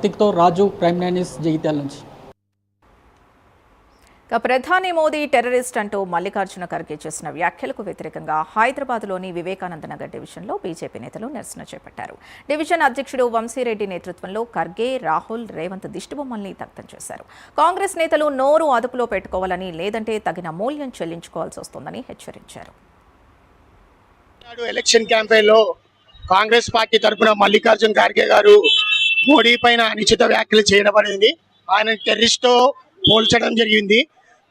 కార్తిక్తో రాజు, prime nine news, Jagtial నుంచి. ప్రధాని Modi terrorist అంటూ మల్లికార్జున ఖర్గే చేసిన వ్యాఖ్యలకు వ్యతిరేకంగా హైదరాబాద్లోని వివేకానంద నగర్ డివిజన్లో బీజేపీ నేతలు నిరసన చేపట్టారు. డివిజన్ అధ్యక్షుడు వంశీరెడ్డి నేతృత్వంలో ఖర్గే, రాహుల్, రేవంత్ దిష్టిబొమ్మల్ని దగ్ధం చేశారు. కాంగ్రెస్ నేతలు నోరు అదుపులో పెట్టుకోవాలని, లేదంటే తగిన మూల్యం చెల్లించుకోవాల్సి వస్తుందని హెచ్చరించారు. ఎలక్షన్ క్యాంపెయిన్లో కాంగ్రెస్ పార్టీ తరఫున మల్లికార్జున ఖర్గే గారు మోడీ పైన అనుచిత వ్యాఖ్యలు చేయబడింది. ఆయన టెర్రరిస్ట్తో పోల్చడం జరిగింది.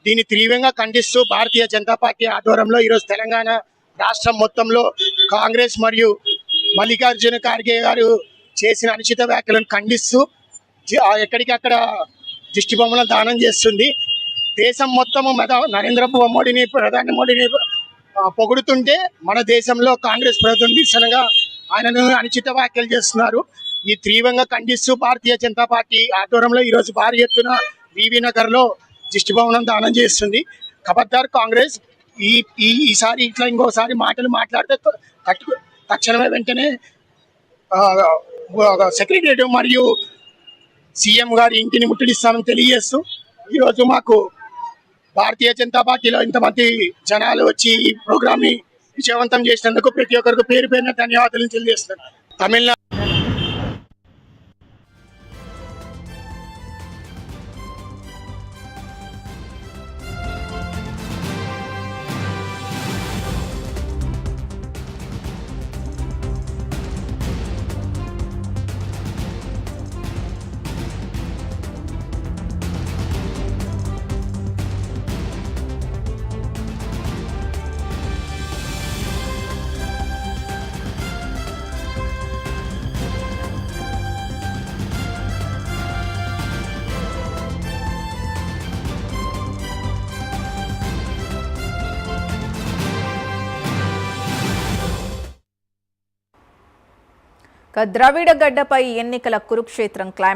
దీన్ని తీవ్రంగా ఖండిస్తూ భారతీయ జనతా పార్టీ ఆధ్వర్యంలో ఈరోజు తెలంగాణ రాష్ట్రం మొత్తంలో కాంగ్రెస్ మరియు మల్లికార్జున ఖర్గే గారు చేసిన అనుచిత వ్యాఖ్యలను ఖండిస్తూ ఎక్కడికక్కడ దిష్టిబొమ్మలను దానం చేస్తుంది. దేశం మొత్తము నరేంద్ర మోడీని, ప్రధాని మోడీని పొగుడుతుంటే మన దేశంలో కాంగ్రెస్ ప్రభుత్వం నిరసనగా ఆయనను అనుచిత వ్యాఖ్యలు చేస్తున్నారు. ఈ తీవ్రంగా ఖండిస్తూ భారతీయ జనతా పార్టీ ఆధ్వర్యంలో ఈరోజు భారీ ఎత్తున వివి నగర్లో దిష్టిభవనం దానం చేస్తుంది. ఖబర్దార్ కాంగ్రెస్, ఈసారి ఇట్లా ఇంకోసారి మాటలు మాట్లాడితే తక్షణమే వెంటనే సెక్రటరియట్ మరియు సీఎం గారి ఇంటిని ముట్టడిస్తామని తెలియజేస్తూ ఈరోజు మాకు భారతీయ జనతా పార్టీలో ఇంతమంది జనాలు వచ్చి ఈ ప్రోగ్రామ్ని విజయవంతం చేసినందుకు ప్రతి ఒక్కరికి పేరు పేరున ధన్యవాదాలు తెలియజేస్తున్నాను. తమిళనాడు ద్రవిడ గడ్డపై ఎన్నికల కురుక్షేత్రం క్లైమాక్స్